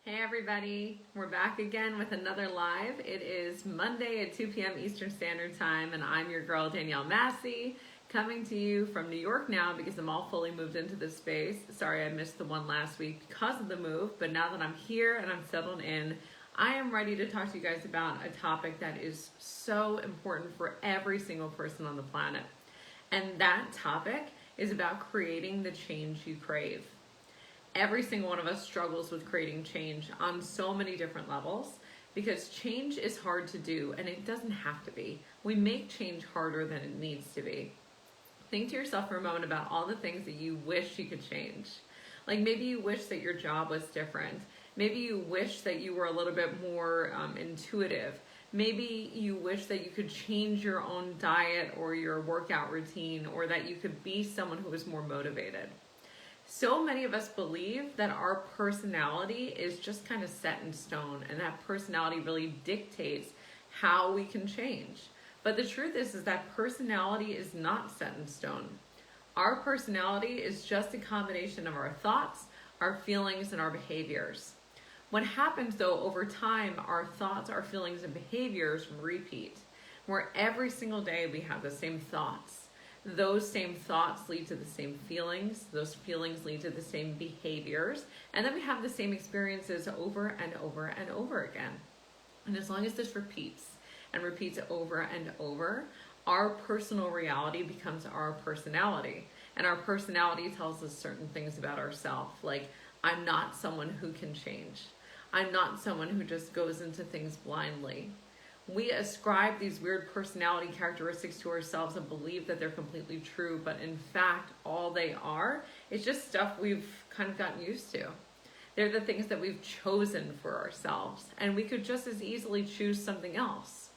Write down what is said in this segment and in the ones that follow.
Hey everybody, we're back again with another live. It is Monday at 2 p.m. Eastern Standard Time, and I'm your girl Danielle Massi, coming to you from New York now because I'm all fully moved into this space. Sorry I missed the one last week because of the move, but now that I'm here and I'm settled in, I am ready to talk to you guys about a topic that is so important for every single person on the planet. And that topic is about creating the change you crave. Every single one of us struggles with creating change on so many different levels because change is hard to do, and it doesn't have to be. We make change harder than it needs to be. Think to yourself for a moment about all the things that you wish you could change. Like maybe you wish that your job was different. Maybe you wish that you were a little bit more intuitive. Maybe you wish that you could change your own diet or your workout routine, or that you could be someone who was more motivated. So many of us believe that our personality is just kind of set in stone, and that personality really dictates how we can change. But the truth is that personality is not set in stone. Our personality is just a combination of our thoughts, our feelings, and our behaviors. What happens though over time, our thoughts, our feelings, and behaviors repeat, where every single day we have the same thoughts. Those same thoughts lead to the same feelings. Those feelings lead to the same behaviors. And then we have the same experiences over and over and over again. And as long as this repeats and repeats over and over, our personal reality becomes our personality. And our personality tells us certain things about ourselves. Like, I'm not someone who can change. I'm not someone who just goes into things blindly. We ascribe these weird personality characteristics to ourselves and believe that they're completely true, but in fact, all they are is just stuff we've kind of gotten used to. They're the things that we've chosen for ourselves, and we could just as easily choose something else.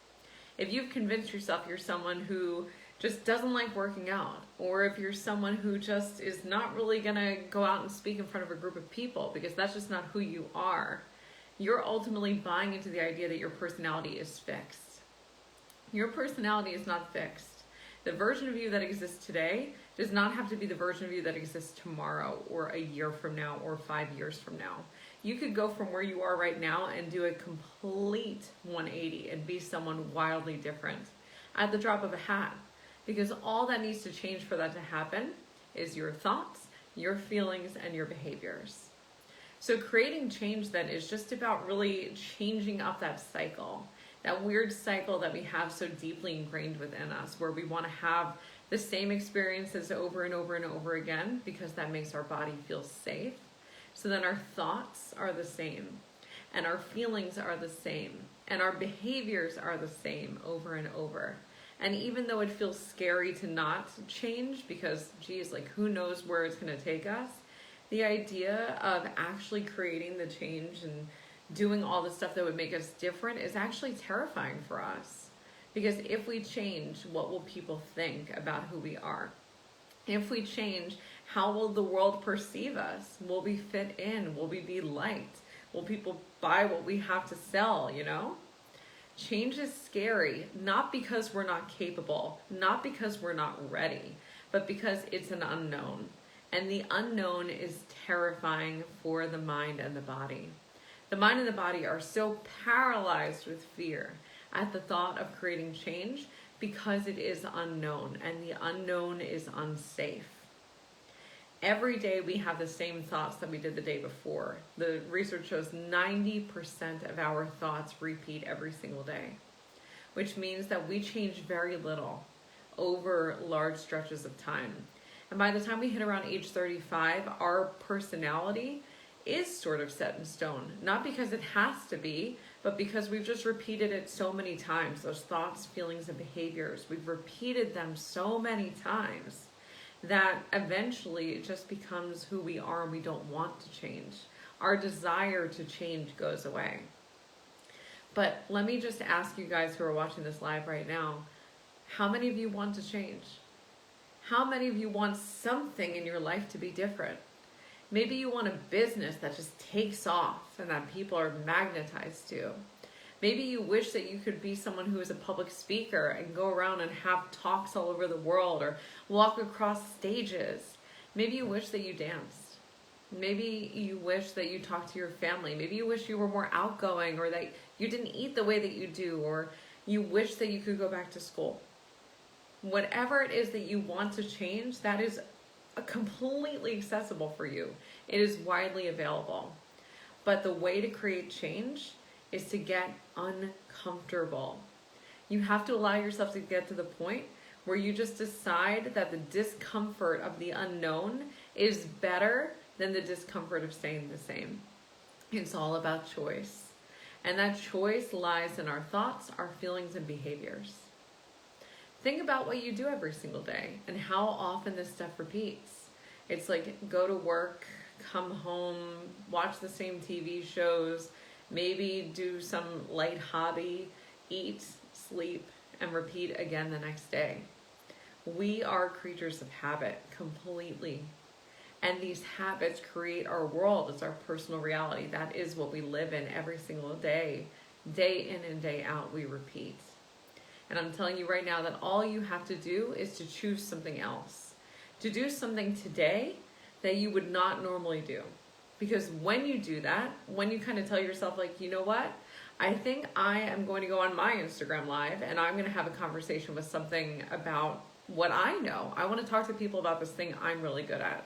If you've convinced yourself you're someone who just doesn't like working out, or if you're someone who just is not really gonna go out and speak in front of a group of people because that's just not who you are, you're ultimately buying into the idea that your personality is fixed. Your personality is not fixed. The version of you that exists today does not have to be the version of you that exists tomorrow or a year from now or 5 years from now. You could go from where you are right now and do a complete 180 and be someone wildly different at the drop of a hat, because all that needs to change for that to happen is your thoughts, your feelings, and your behaviors. So creating change then is just about really changing up that cycle, that weird cycle that we have so deeply ingrained within us, where we want to have the same experiences over and over and over again because that makes our body feel safe. So then our thoughts are the same, and our feelings are the same, and our behaviors are the same over and over. And even though it feels scary to not change because, geez, like who knows where it's going to take us, the idea of actually creating the change and doing all the stuff that would make us different is actually terrifying for us. Because if we change, what will people think about who we are? If we change, how will the world perceive us? Will we fit in? Will we be liked? Will people buy what we have to sell, you know? Change is scary, not because we're not capable, not because we're not ready, but because it's an unknown. And the unknown is terrifying for the mind and the body. The mind and the body are so paralyzed with fear at the thought of creating change because it is unknown, and the unknown is unsafe. Every day we have the same thoughts that we did the day before. The research shows 90% of our thoughts repeat every single day, which means that we change very little over large stretches of time. And by the time we hit around age 35, our personality is sort of set in stone. Not because it has to be, but because we've just repeated it so many times. Those thoughts, feelings, and behaviors, we've repeated them so many times that eventually it just becomes who we are and we don't want to change. Our desire to change goes away. But let me just ask you guys who are watching this live right now, how many of you want to change? How many of you want something in your life to be different? Maybe you want a business that just takes off and that people are magnetized to. Maybe you wish that you could be someone who is a public speaker and go around and have talks all over the world or walk across stages. Maybe you wish that you danced. Maybe you wish that you talked to your family. Maybe you wish you were more outgoing, or that you didn't eat the way that you do, or you wish that you could go back to school. Whatever it is that you want to change, that is completely accessible for you. It is widely available. But the way to create change is to get uncomfortable. You have to allow yourself to get to the point where you just decide that the discomfort of the unknown is better than the discomfort of staying the same. It's all about choice. And that choice lies in our thoughts, our feelings, and behaviors. Think about what you do every single day and how often this stuff repeats. It's like go to work, come home, watch the same TV shows, maybe do some light hobby, eat, sleep, and repeat again the next day. We are creatures of habit completely. And these habits create our world. It's our personal reality. That is what we live in every single day. Day in and day out, we repeat. And I'm telling you right now that all you have to do is to choose something else. To do something today that you would not normally do. Because when you do that, when you kind of tell yourself like, you know what? I think I am going to go on my Instagram Live and I'm going to have a conversation with something about what I know. I want to talk to people about this thing I'm really good at.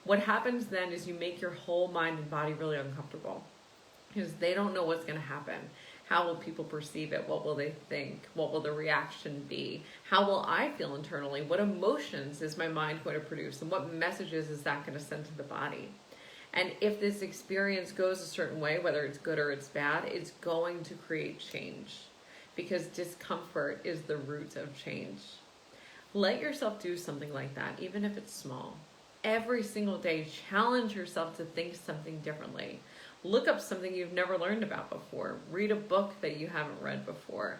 What happens then is you make your whole mind and body really uncomfortable because they don't know what's going to happen. How will people perceive it? What will they think? What will the reaction be? How will I feel internally? What emotions is my mind going to produce? And what messages is that going to send to the body? And if this experience goes a certain way, whether it's good or it's bad, it's going to create change because discomfort is the root of change. Let yourself do something like that, even if it's small. Every single day, challenge yourself to think something differently. Look up something you've never learned about before. Read a book that you haven't read before.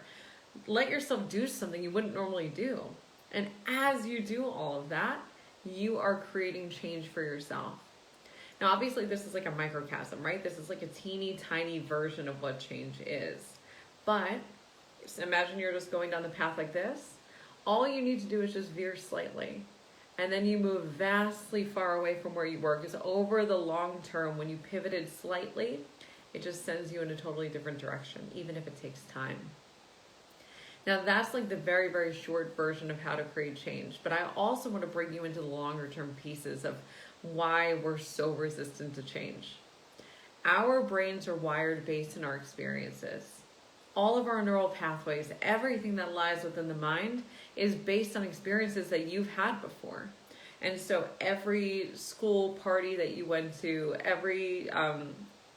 Let yourself do something you wouldn't normally do. And as you do all of that, you are creating change for yourself. Now, obviously, this is like a microcosm, right? This is like a teeny tiny version of what change is. But imagine you're just going down the path like this. All you need to do is just veer slightly. And then you move vastly far away from where you were, because over the long term, when you pivoted slightly, it just sends you in a totally different direction, even if it takes time. Now that's like the very, very short version of how to create change. But I also want to bring you into the longer term pieces of why we're so resistant to change. Our brains are wired based on our experiences. All of our neural pathways, everything that lies within the mind is based on experiences that you've had before. And so every school party that you went to, every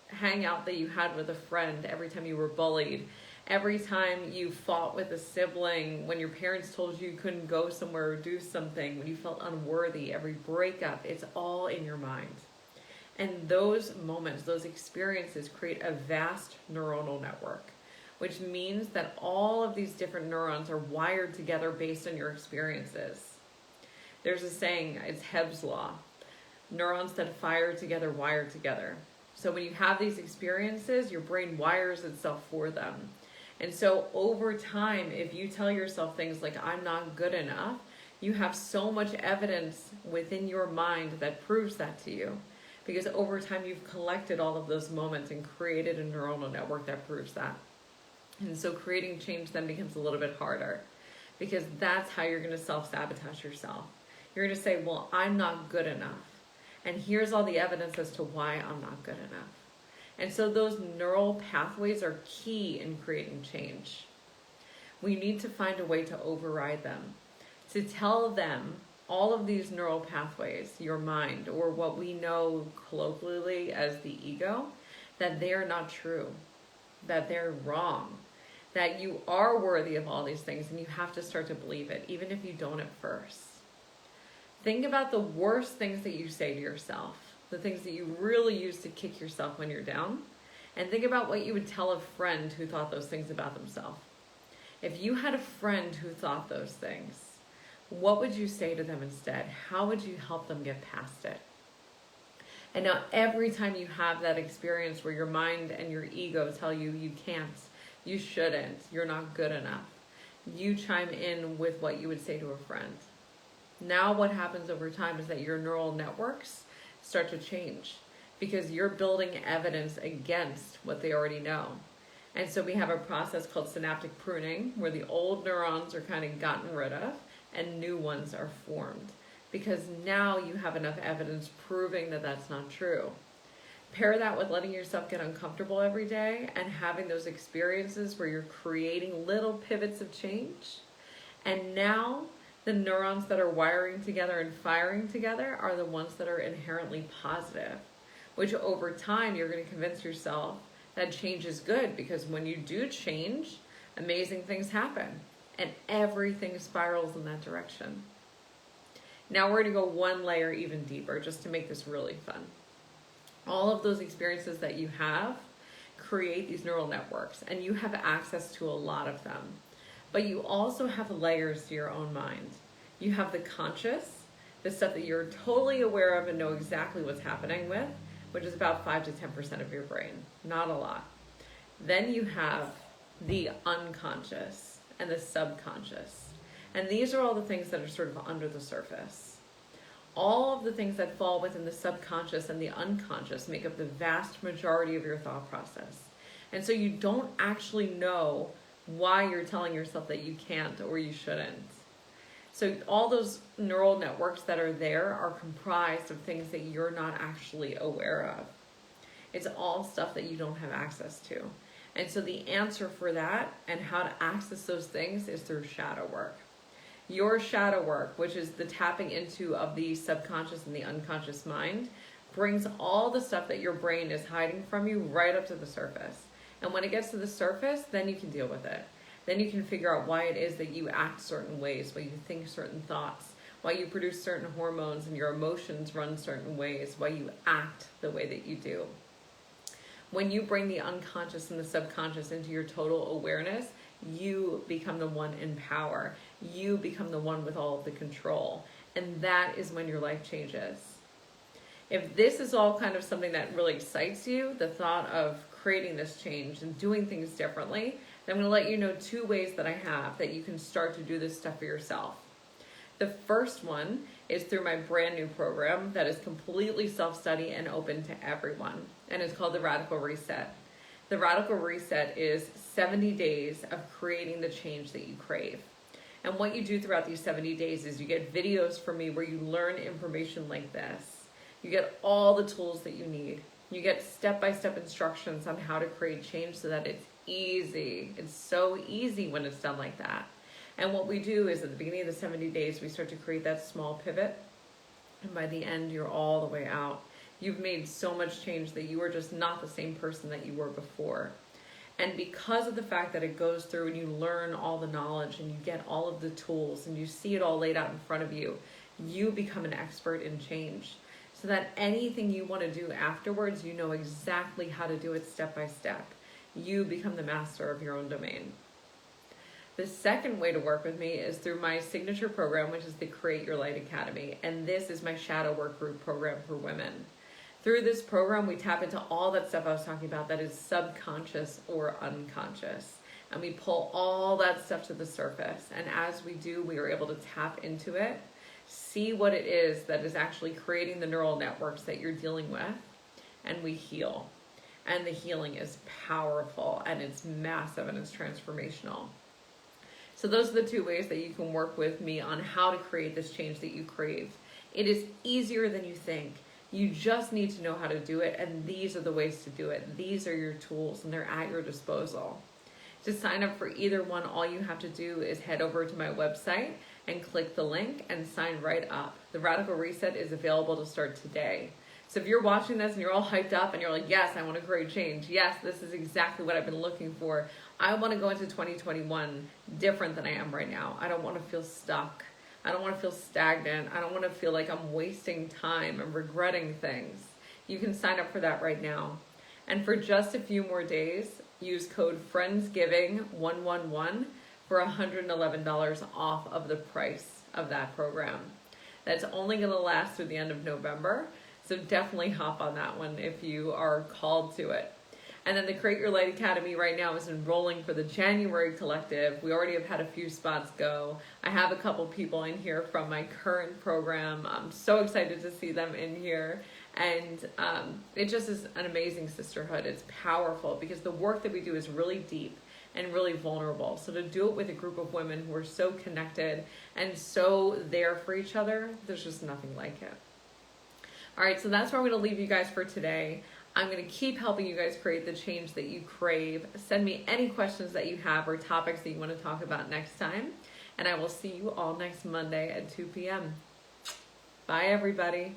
hangout that you had with a friend, every time you were bullied, every time you fought with a sibling, when your parents told you couldn't go somewhere or do something, when you felt unworthy, every breakup, it's all in your mind. And those moments, those experiences create a vast neuronal network, which means that all of these different neurons are wired together based on your experiences. There's a saying, it's Hebb's law. Neurons that fire together wire together. So when you have these experiences, your brain wires itself for them. And so over time, if you tell yourself things like, I'm not good enough, you have so much evidence within your mind that proves that to you. Because over time, you've collected all of those moments and created a neuronal network that proves that. And so creating change then becomes a little bit harder because that's how you're going to self-sabotage yourself. You're going to say, well, I'm not good enough. And here's all the evidence as to why I'm not good enough. And so those neural pathways are key in creating change. We need to find a way to override them, to tell them all of these neural pathways, your mind, or what we know colloquially as the ego, that they're not true, that they're wrong, that you are worthy of all these things, and you have to start to believe it, even if you don't at first. Think about the worst things that you say to yourself, the things that you really use to kick yourself when you're down, and think about what you would tell a friend who thought those things about themselves. If you had a friend who thought those things, what would you say to them instead? How would you help them get past it? And now every time you have that experience where your mind and your ego tell you you can't, you shouldn't, you're not good enough, you chime in with what you would say to a friend. Now what happens over time is that your neural networks start to change. because you're building evidence against what they already know. And so we have a process called synaptic pruning, where the old neurons are kind of gotten rid of and new ones are formed, because now you have enough evidence proving that that's not true. Pair that with letting yourself get uncomfortable every day and having those experiences where you're creating little pivots of change. And now the neurons that are wiring together and firing together are the ones that are inherently positive, which over time you're going to convince yourself that change is good, because when you do change, amazing things happen and everything spirals in that direction. Now we're going to go one layer even deeper just to make this really fun. All of those experiences that you have create these neural networks, and you have access to a lot of them. But you also have layers to your own mind. You have the conscious, the stuff that you're totally aware of and know exactly what's happening with, which is about 5 to 10% of your brain, not a lot. Then you have the unconscious and the subconscious. And these are all the things that are sort of under the surface. All of the things that fall within the subconscious and the unconscious make up the vast majority of your thought process. And so you don't actually know why you're telling yourself that you can't or you shouldn't. So all those neural networks that are there are comprised of things that you're not actually aware of. It's all stuff that you don't have access to. And so the answer for that and how to access those things is through shadow work. Your shadow work, which is the tapping into of the subconscious and the unconscious mind, brings all the stuff that your brain is hiding from you right up to the surface. And when it gets to the surface, then you can deal with it. Then you can figure out why it is that you act certain ways, why you think certain thoughts, why you produce certain hormones and your emotions run certain ways, why you act the way that you do. When you bring the unconscious and the subconscious into your total awareness, you become the one in power. You become the one with all of the control. And that is when your life changes. If this is all kind of something that really excites you, the thought of creating this change and doing things differently, then I'm going to let you know 2 ways that I have that you can start to do this stuff for yourself. The first one is through my brand new program that is completely self-study and open to everyone. And it's called the Radical Reset. The Radical Reset is 70 days of creating the change that you crave. And what you do throughout these 70 days is you get videos from me where you learn information like this. You get all the tools that you need. You get step-by-step instructions on how to create change so that it's easy. It's so easy when it's done like that. And what we do is at the beginning of the 70 days, we start to create that small pivot. And by the end, you're all the way out. You've made so much change that you are just not the same person that you were before. And because of the fact that it goes through and you learn all the knowledge and you get all of the tools and you see it all laid out in front of you, you become an expert in change. So that anything you want to do afterwards, you know exactly how to do it step by step. You become the master of your own domain. The second way to work with me is through my signature program, which is the Create Your Light Academy. And this is my shadow work group program for women. Through this program, we tap into all that stuff I was talking about that is subconscious or unconscious. And we pull all that stuff to the surface. And as we do, we are able to tap into it, see what it is that is actually creating the neural networks that you're dealing with, and we heal. And the healing is powerful, and it's massive, and it's transformational. So those are the 2 ways that you can work with me on how to create this change that you crave. It is easier than you think. You just need to know how to do it, and these are the ways to do it. These are your tools, and they're at your disposal. To sign up for either one, all you have to do is head over to my website and click the link and sign right up. The Radical Reset is available to start today. So if you're watching this and you're all hyped up and you're like, yes, I want to create change. Yes, this is exactly what I've been looking for. I want to go into 2021 different than I am right now. I don't want to feel stuck. I don't want to feel stagnant. I don't want to feel like I'm wasting time and regretting things. You can sign up for that right now. And for just a few more days, use code FRIENDSGIVING111 for $111 off of the price of that program. That's only going to last through the end of November. So definitely hop on that one if you are called to it. And then the Create Your Light Academy right now is enrolling for the January collective. We already have had a few spots go. I have a couple people in here from my current program. I'm so excited to see them in here. And it just is an amazing sisterhood. It's powerful because the work that we do is really deep and really vulnerable. So to do it with a group of women who are so connected and so there for each other, there's just nothing like it. All right, so that's where I'm going to leave you guys for today. I'm going to keep helping you guys create the change that you crave. Send me any questions that you have or topics that you want to talk about next time. And I will see you all next Monday at 2 p.m. Bye, everybody.